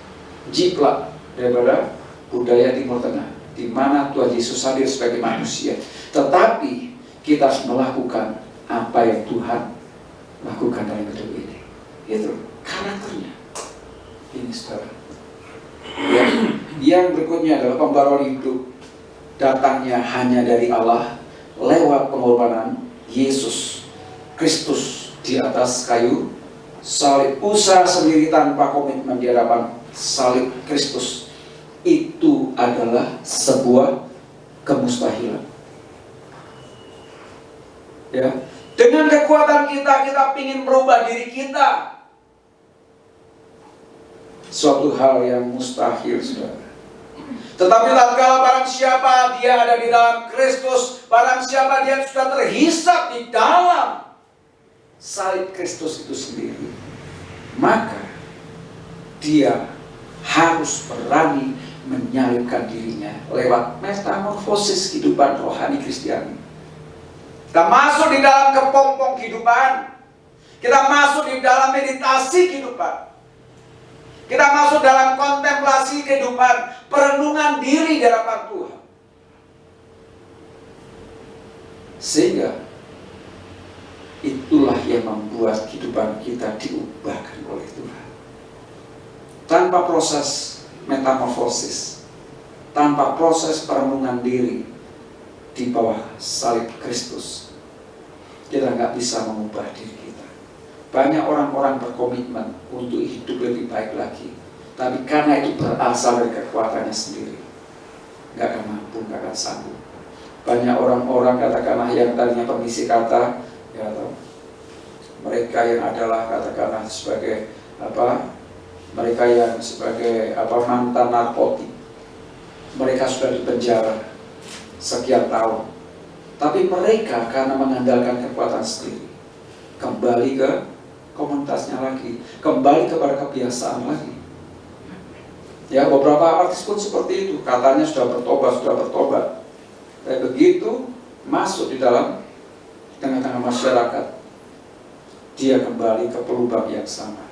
jiplak daripada budaya Timur Tengah, di mana Tuhan Yesus hadir sebagai manusia. Tetapi kita harus melakukan apa yang Tuhan lakukan dalam hidup ini. Itu karakternya. Ini saudara. Yang berikutnya adalah pembaruan hidup. Datangnya hanya dari Allah lewat pengorbanan Yesus Kristus di atas kayu salib. Usaha sendiri tanpa komitmen di hadapan salib Kristus itu adalah sebuah kemustahilan. Ya, dengan kekuatan kita ingin merubah diri kita. Suatu hal yang mustahil, saudara. Tetapi tatkala barang siapa dia ada di dalam Kristus, barang siapa dia sudah terhisap di dalam salib Kristus itu sendiri, maka dia harus berani menyalibkan dirinya lewat metamorfosis kehidupan rohani Kristiani. Kita masuk di dalam kepompong kehidupan, kita masuk di dalam meditasi kehidupan, kita masuk dalam kontemplasi kehidupan, perenungan diri di hadapan Tuhan. Sehingga itulah yang membuat kehidupan kita diubahkan oleh Tuhan. Tanpa proses metamorfosis, tanpa proses perenungan diri di bawah salib Kristus, kita nggak bisa mengubah diri kita. Banyak orang-orang berkomitmen untuk hidup lebih baik lagi, tapi karena itu berasal dari kekuatannya sendiri, nggak akan mampu, nggak akan sanggup. Banyak orang-orang katakanlah yang tadinya permisi kata, ya, mereka yang adalah katakanlah sebagai mereka yang sebagai mantan narkotik, mereka sudah dipenjara sekian tahun, tapi mereka karena mengandalkan kekuatan sendiri kembali ke komunitasnya lagi, kembali kepada kebiasaan lagi. Ya, beberapa artis pun seperti itu, katanya sudah bertobat. Tapi begitu masuk di dalam tengah-tengah masyarakat, dia kembali ke pelubang yang sama.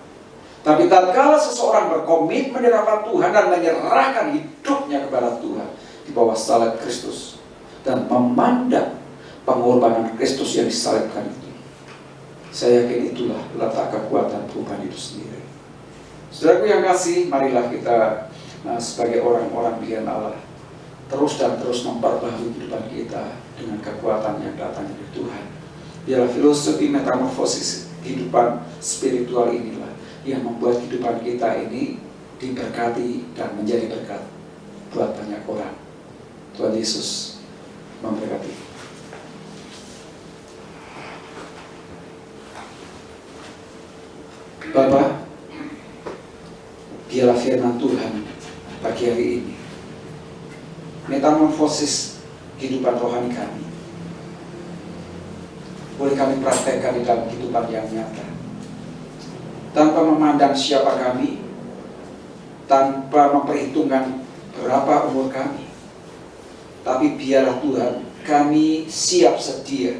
Tapi tatkala seseorang berkomitmen di hadapan Tuhan dan menyerahkan hidupnya kepada Tuhan di bawah salib Kristus dan memandang pengorbanan Kristus yang disalibkan itu, saya yakin itulah letak kekuatan perubahan itu sendiri. Saudaraku yang kasih, marilah kita sebagai orang-orang pilihan Allah terus memperbaharui kehidupan kita dengan kekuatan yang datang dari Tuhan. Biarlah filosofi metamorfosis kehidupan spiritual inilah yang membuat kehidupan kita ini diberkati dan menjadi berkat buat banyak orang. Tuhan Yesus memberkati. Bapa, biarlah firman Tuhan pagi hari ini metamorfosis kehidupan rohani kami boleh kami praktekkan di dalam kehidupan yang nyata, tanpa memandang siapa kami, tanpa memperhitungkan berapa umur kami, tapi biarlah Tuhan kami siap sedia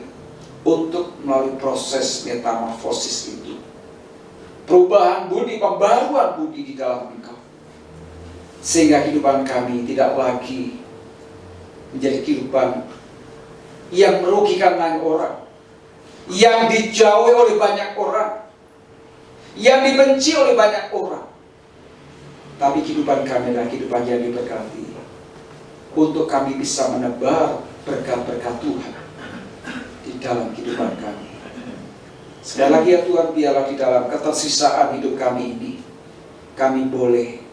untuk melalui proses metamorfosis itu, perubahan budi, pembaruan budi di dalam Engkau, sehingga kehidupan kami tidak lagi menjadi kehidupan yang merugikan banyak orang, yang dijauhi oleh banyak orang, yang dibenci oleh banyak orang. Tapi kehidupan kami adalah kehidupan yang diberkati, untuk kami bisa menebar berkat-berkat Tuhan di dalam kehidupan kami. Sekali lagi ya Tuhan, biarlah di dalam ketersisaan hidup kami ini, kami boleh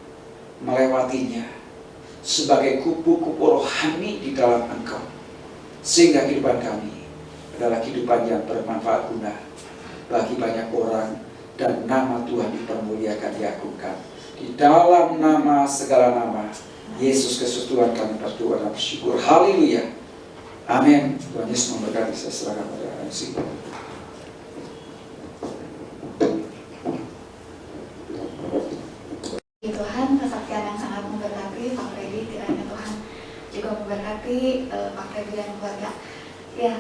melewatinya sebagai kupu-kupu rohani di dalam Engkau, sehingga kehidupan kami adalah kehidupan yang bermanfaat guna bagi banyak orang, dan nama Tuhan dipermuliakan, diagungkan. Di dalam nama segala nama, Yesus Kristus Tuhan kami berdoa dan bersyukur. Haleluya. Amin. Tuhan Yesus memberkati. Saya serahkan pada MC. Tuhan, kesaktian yang sangat memberkati Pak Freddy, kiranya Tuhan juga memberkati Pak Freddy dan keluarga. Ya,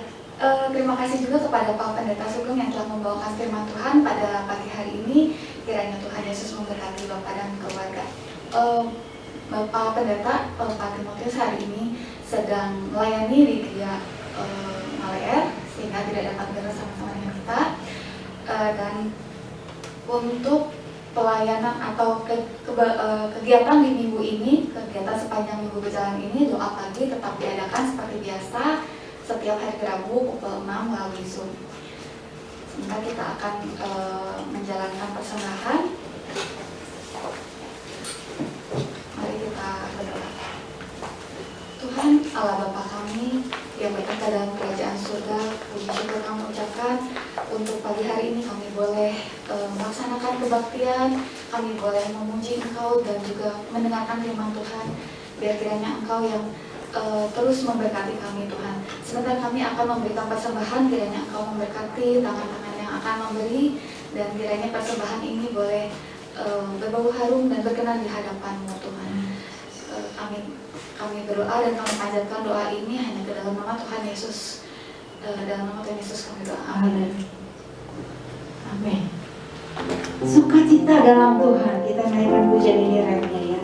terima kasih juga kepada Pak Pendeta Sugeng yang telah membawakan firman Tuhan pada pagi hari ini. Kiranya Tuhan Yesus memberkati Bapak dan keluarga. Bapak Pendeta, Pak Timotius hari ini sedang melayani di Gereja Maleer, sehingga tidak dapat bersama-sama dengan kita. Dan untuk pelayanan atau kegiatan di minggu ini, kegiatan sepanjang minggu berjalan ini, doa pagi tetap diadakan seperti biasa setiap hari Rabu pukul 6 melalui Zoom. Sebentar kita akan menjalankan persembahan. Mari kita berdoa. Tuhan Allah Bapa kami yang berada dalam kerajaan surga, puji syukur kami ucapkan untuk pagi hari ini kami boleh melaksanakan kebaktian, kami boleh memuji Engkau dan juga mendengarkan firman Tuhan. Biar kiranya Engkau yang terus memberkati kami Tuhan. Sebentar kami akan memberikan persembahan, kiranya Engkau memberkati tangan-tangan yang akan memberi, dan kiranya persembahan ini boleh berbau harum dan berkenan di hadapan-Mu Tuhan. Kami berdoa dan kami panjatkan doa ini hanya ke dalam nama Tuhan Yesus. Dalam nama Tuhan Yesus kami doa. Amin. Amin. Sukacita dalam Tuhan. Kita naikkan pujian ini remnya ya.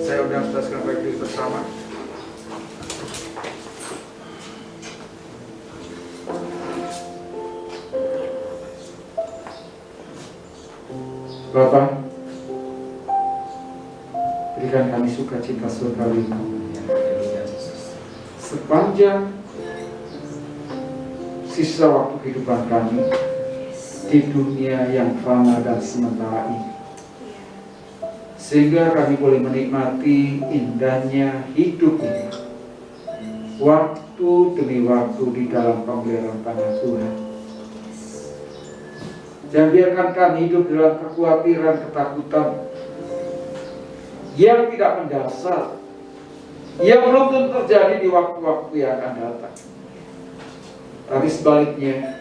Saya undang saudara sekalian berdiri bersama. Bapa, berikan kami sukacita surgawi-Mu sepanjang sisa waktu kehidupan kami di dunia yang fana dan sementara ini, sehingga kami boleh menikmati indahnya hidup ini, waktu demi waktu di dalam pemeliharaan tangan Tuhan. Dan biarkan kami hidup dalam kekhawatiran, ketakutan yang tidak mendasar, yang belum tentu terjadi di waktu-waktu yang akan datang. Tapi sebaliknya,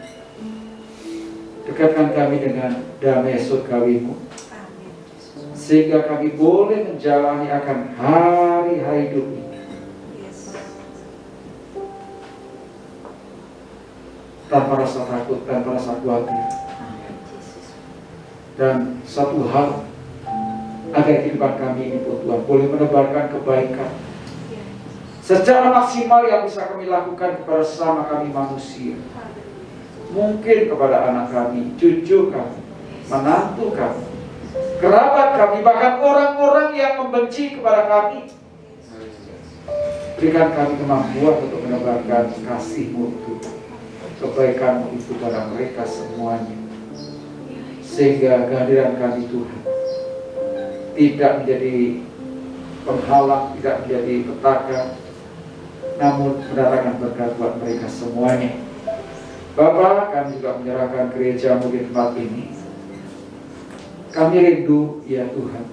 dekatkan kami dengan damai surgawi-Mu, sehingga kami boleh menjalani akan hari-hari hidup ini tanpa rasa takut, tanpa rasa khawatir. Dan satu hal, agar kehidupan kami ini pun Tuhan boleh menebarkan kebaikan secara maksimal yang bisa kami lakukan kepada sesama kami manusia. Mungkin kepada anak kami, cucu kami, menantu kami, kerabat kami, bahkan orang-orang yang membenci kepada kami. Berikan kami kemampuan untuk menebarkan kasih-Mu itu, kebaikan-Mu itu pada mereka semuanya, sehingga kehadiran kami Tuhan tidak menjadi penghalang, tidak menjadi petaka, namun mendatangkan berkat buat mereka semuanya. Bapa, kami juga menyerahkan gereja-Mu di tempat ini. Kami rindu, ya Tuhan,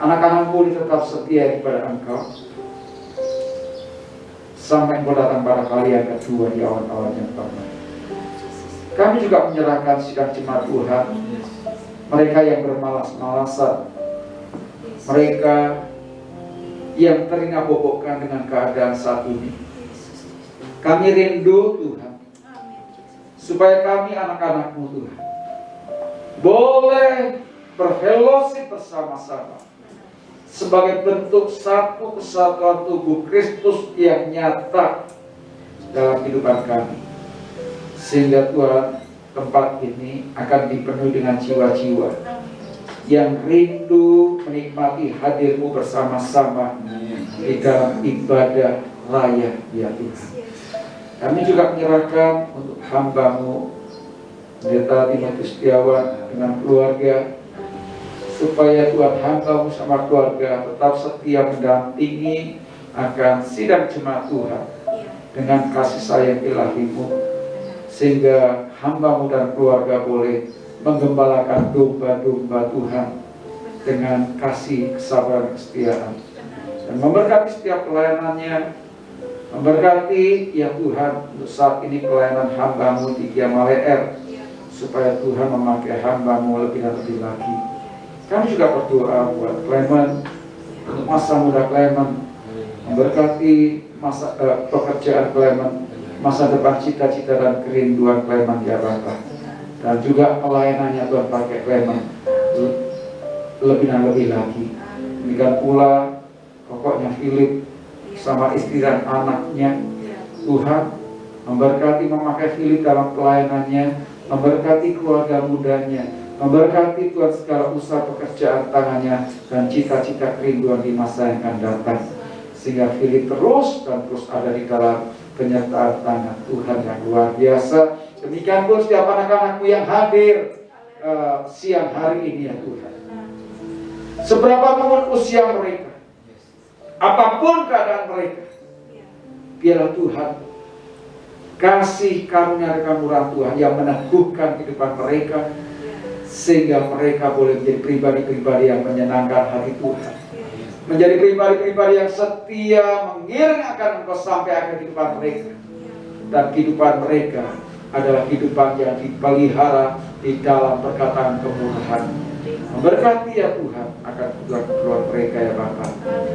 anak-anak-Mu ini tetap setia kepada Engkau sampai Engkau datang pada kali yang kedua di awal-awal yang pertama. Kami juga menyerahkan sidang jemaat Tuhan, mereka yang bermalas-malasan, mereka yang terinabobokkan dengan keadaan saat ini. Kami rindu Tuhan, supaya kami anak-anak-Mu Tuhan boleh berfellowship bersama-sama sebagai bentuk satu kesatuan tubuh Kristus yang nyata dalam kehidupan kami, sehingga Tuhan, tempat ini akan dipenuhi dengan jiwa-jiwa yang rindu menikmati hadir-Mu bersama-sama di dalam ibadah raya, ya Tuhan. Kami juga menyerahkan untuk hamba-Mu Pendeta Timotius Setiawan dengan keluarga, supaya Tuhan hamba-Mu sama keluarga tetap setia mendampingi akan sidang jemaat Tuhan dengan kasih sayang ilahi-Mu, sehingga hamba-Mu dan keluarga boleh menggembalakan domba-domba Tuhan dengan kasih, kesabaran, kesetiaan, dan memberkati setiap pelayanannya. Memberkati, ya Tuhan, untuk saat ini pelayanan hamba-Mu di Giamale R, supaya Tuhan memakai hamba-Mu lebih dan lebih lagi. Kami juga berdoa buat Clement, untuk masa muda Clement, memberkati masa pekerjaan Clement, masa depan cita-cita dan kerinduan Clement, ya Bapa. Dan juga pelayanannya Tuhan pakai Clement lebih dan lebih lagi. Demikian pula pokoknya Philip sama istri dan anaknya. Tuhan memberkati, memakai Philip dalam pelayanannya, memberkati keluarga mudanya, memberkati Tuhan segala usaha pekerjaan tangannya dan cita-cita kerinduan di masa yang akan datang, sehingga Philip terus dan terus ada di dalam penyertaan tangan Tuhan yang luar biasa. Demikian pun setiap anak-anak-Mu yang hadir siang hari ini, ya Tuhan. Seberapa pun usia mereka, apapun keadaan mereka, biarlah Tuhan kasih karunia dan murah Tuhan yang meneguhkan kehidupan mereka, sehingga mereka boleh menjadi pribadi-pribadi yang menyenangkan hati Tuhan, menjadi pribadi-pribadi yang setia mengiring akan Engkau sampai akhir kehidupan mereka. Dan kehidupan mereka adalah kehidupan yang dipelihara di dalam perkataan kemurahan. Memberkati, ya Tuhan, akan keperluan mereka, ya Bapa.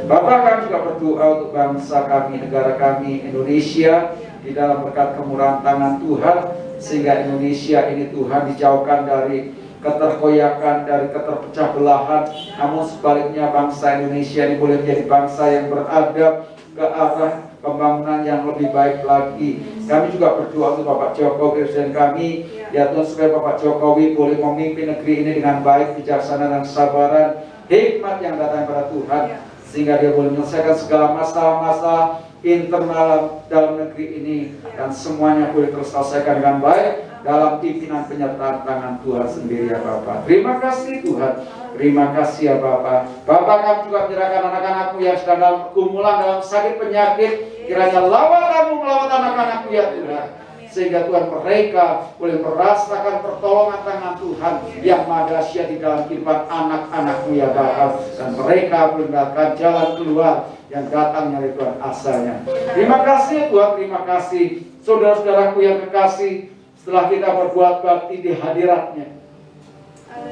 Bapa, kami juga berdoa untuk bangsa kami, negara kami, Indonesia, di dalam berkat kemurahan tangan Tuhan, sehingga Indonesia ini Tuhan dijauhkan dari keterkoyakan, dari keterpecah belahan. Namun sebaliknya bangsa Indonesia ini boleh menjadi bangsa yang beradab ke arah pembangunan yang lebih baik lagi. Kami juga berdoa untuk Bapak Jokowi, Presiden kami, ya Tuhan, supaya Bapak Jokowi boleh memimpin negeri ini dengan baik, bijaksana dan kesabaran, hikmat yang datang pada Tuhan, sehingga dia boleh menyelesaikan segala masalah-masalah internal dalam negeri ini, dan semuanya boleh terselesaikan dengan baik dalam pimpinan penyertaan tangan Tuhan sendiri ya Bapak. Terima kasih Tuhan, terima kasih ya Bapak. Bapak, kami juga menyerahkan anak-anakmu yang sedang dalam pergumulan, dalam sakit penyakit. Kiranya lawat kamu melawat anak-anakku ya Tuhan, sehingga Tuhan mereka boleh merasakan pertolongan tangan Tuhan yang maha dahsyat di dalam kehidupan anak-anakmu ya Bapak, dan mereka boleh mendapatkan jalan keluar yang datang dari Tuhan asalnya. Terima kasih Tuhan, terima kasih saudara-saudaraku yang kekasih. Setelah kita berbuat bakti di hadiratnya,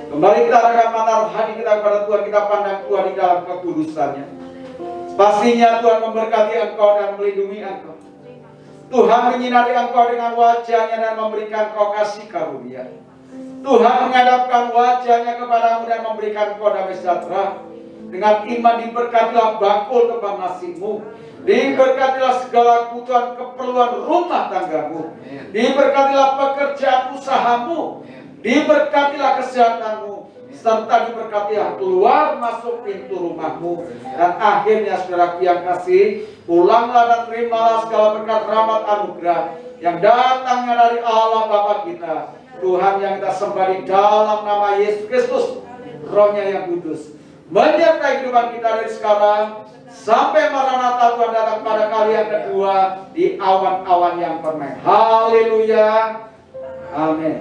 kembali kita arahkan mata rohani kita kepada Tuhan, kita pandang Tuhan di dalam kekudusannya. Pastinya Tuhan memberkati engkau dan melindungi engkau. Tuhan menyinari engkau dengan wajahnya dan memberikan engkau kasih karunia. Tuhan menghadapkan wajahnya kepadamu dan memberikan engkau damai sejahtera. Dengan iman diberkatilah bakul tempat nasimu, diberkatilah segala kebutuhan keperluan rumah tanggamu, diberkatilah pekerjaan usahamu, diberkatilah kesehatanmu, serta diberkatilah keluar masuk pintu rumahmu. Dan akhirnya saudaraku yang kasih, pulanglah dan terimalah segala berkat rahmat anugerah yang datangnya dari Allah Bapa kita, Tuhan yang kita sembah di dalam nama Yesus Kristus, Roh-Nya yang kudus, menyertai kehidupan kita dari sekarang sampai Maranatha Tuhan datang pada kali yang kedua di awan-awan yang permai. Haleluya, amin.